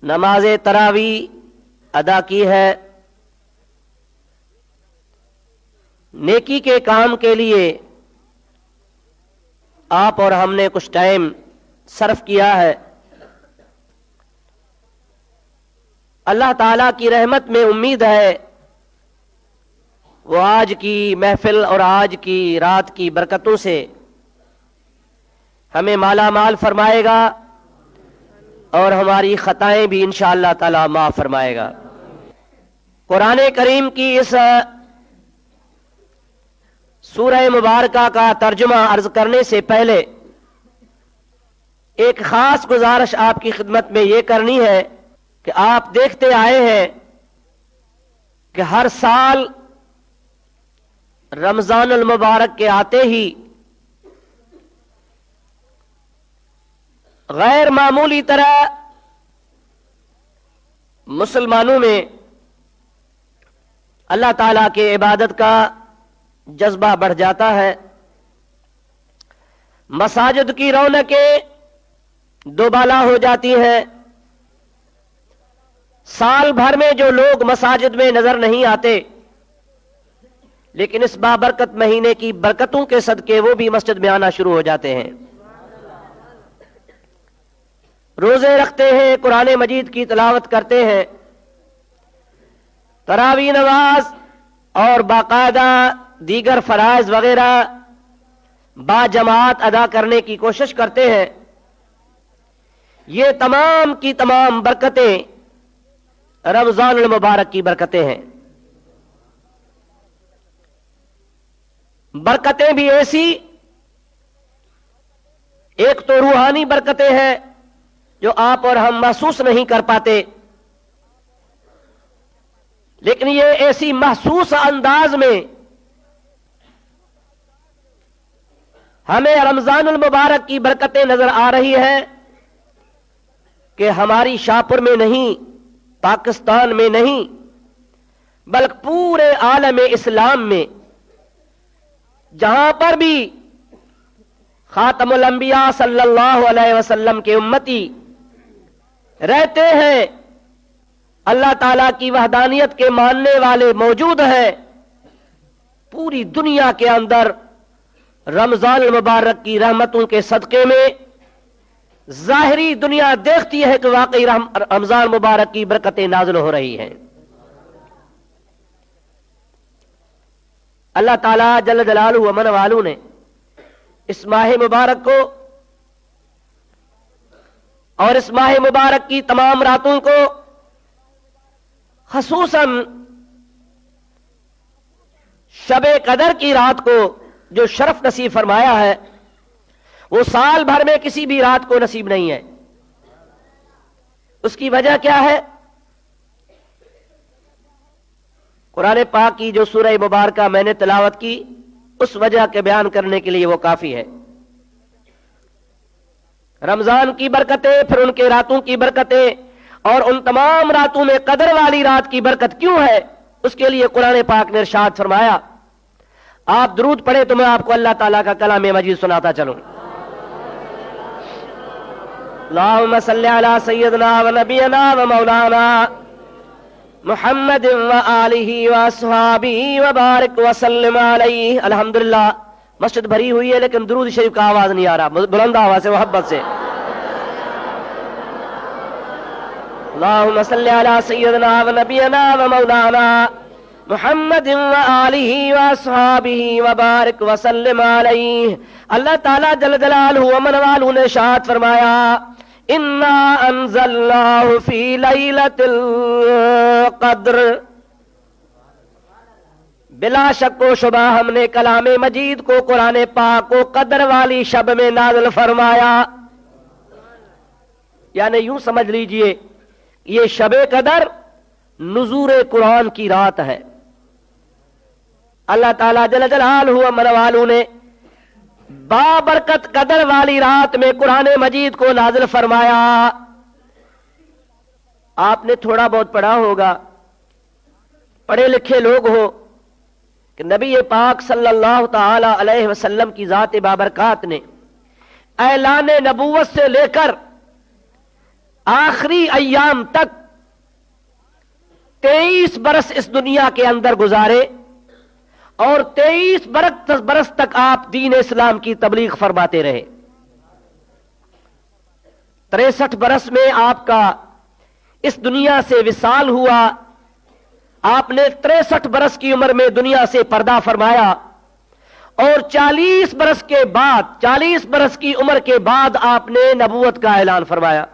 نماز تراویح ادا کی ہے، نیکی کے کام کے لیے آپ اور ہم نے کچھ ٹائم صرف کیا ہے. اللہ تعالیٰ کی رحمت میں امید ہے وہ آج کی محفل اور آج کی رات کی برکتوں سے ہمیں مالا مال فرمائے گا اور ہماری خطائیں بھی انشاءاللہ تعالیٰ معاف فرمائے گا. قرآن کریم کی اس سورہ مبارکہ کا ترجمہ عرض کرنے سے پہلے ایک خاص گزارش آپ کی خدمت میں یہ کرنی ہے کہ آپ دیکھتے آئے ہیں کہ ہر سال رمضان المبارک کے آتے ہی غیر معمولی طرح مسلمانوں میں اللہ تعالیٰ کے عبادت کا جذبہ بڑھ جاتا ہے. مساجد کی رونقیں دوبالا ہو جاتی ہیں. سال بھر میں جو لوگ مساجد میں نظر نہیں آتے، لیکن اس بابرکت مہینے کی برکتوں کے صدقے وہ بھی مسجد میں آنا شروع ہو جاتے ہیں. روزے رکھتے ہیں، قرآن مجید کی تلاوت کرتے ہیں، تراویح نماز اور باقاعدہ دیگر فرائض وغیرہ با جماعت ادا کرنے کی کوشش کرتے ہیں. یہ تمام کی تمام برکتیں رمضان المبارک کی برکتیں ہیں. برکتیں بھی ایسی، ایک تو روحانی برکتیں ہیں جو آپ اور ہم محسوس نہیں کر پاتے، لیکن یہ ایسی محسوس انداز میں ہمیں رمضان المبارک کی برکتیں نظر آ رہی ہیں کہ ہماری شاہپور میں نہیں، پاکستان میں نہیں، بلکہ پورے عالم اسلام میں جہاں پر بھی خاتم الانبیاء صلی اللہ علیہ وسلم کے امتی رہتے ہیں، اللہ تعالیٰ کی وحدانیت کے ماننے والے موجود ہیں، پوری دنیا کے اندر رمضان المبارک کی رحمتوں کے صدقے میں ظاہری دنیا دیکھتی ہے کہ واقعی رمضان مبارک کی برکتیں نازل ہو رہی ہیں۔ اللہ تعالیٰ جل جلالہ و من والو نے اس ماہ مبارک کو اور اس ماہ مبارک کی تمام راتوں کو خصوصاً شب قدر کی رات کو جو شرف نصیب فرمایا ہے، وہ سال بھر میں کسی بھی رات کو نصیب نہیں ہے۔ اس کی وجہ کیا ہے؟ قرآن پاک کی جو سورہ مبارکہ میں نے تلاوت کی، اس وجہ کے بیان کرنے کے لیے وہ کافی ہے۔ رمضان کی برکتیں، پھر ان کے راتوں کی برکتیں، اور ان تمام راتوں میں قدر والی رات کی برکت کیوں ہے، اس کے لیے قرآن پاک نے ارشاد فرمایا۔ آپ درود پڑھیں تو میں آپ کو اللہ تعالیٰ کا کلام مجید سناتا چلوں۔ اللہم صلی علی سیدنا و نبینا و مولانا محمد و آلہ و اصحابہ و بارک وسلم علیہ۔ الحمدللہ مسجد بھری ہوئی ہے لیکن درود شریف کا آواز نہیں آ رہا، بلند آواز سے، محبت سے۔ اللہم صلی علی سیدنا و نبینا و مولانا محمد و آلہ و اصحابہ و بارک وسلم علیہ۔ اللہ تعالیٰ جل جلالہ و من والہ نے ارشاد فرمایا، انا انزلناہ فی لیلۃ القدر، بلا شک و شبہ ہم نے کلام مجید کو، قرآن پاک کو قدر والی شب میں نازل فرمایا۔ یعنی یوں سمجھ لیجئے یہ شب قدر نزول قرآن کی رات ہے۔ اللہ تعالیٰ جل جلالہ و من والہ نے بابرکت قدر والی رات میں قرآن مجید کو نازل فرمایا۔ آپ نے تھوڑا بہت پڑھا ہوگا، پڑھے لکھے لوگ ہو، کہ نبی پاک صلی اللہ تعالی علیہ وسلم کی ذات بابرکات نے اعلان نبوت سے لے کر آخری ایام تک 23 برس اس دنیا کے اندر گزارے، اور 23 برس تک آپ دین اسلام کی تبلیغ فرماتے رہے۔ 63 برس میں آپ کا اس دنیا سے وصال ہوا۔ آپ نے 63 برس کی عمر میں دنیا سے پردہ فرمایا، اور 40 برس کی عمر کے بعد آپ نے نبوت کا اعلان فرمایا۔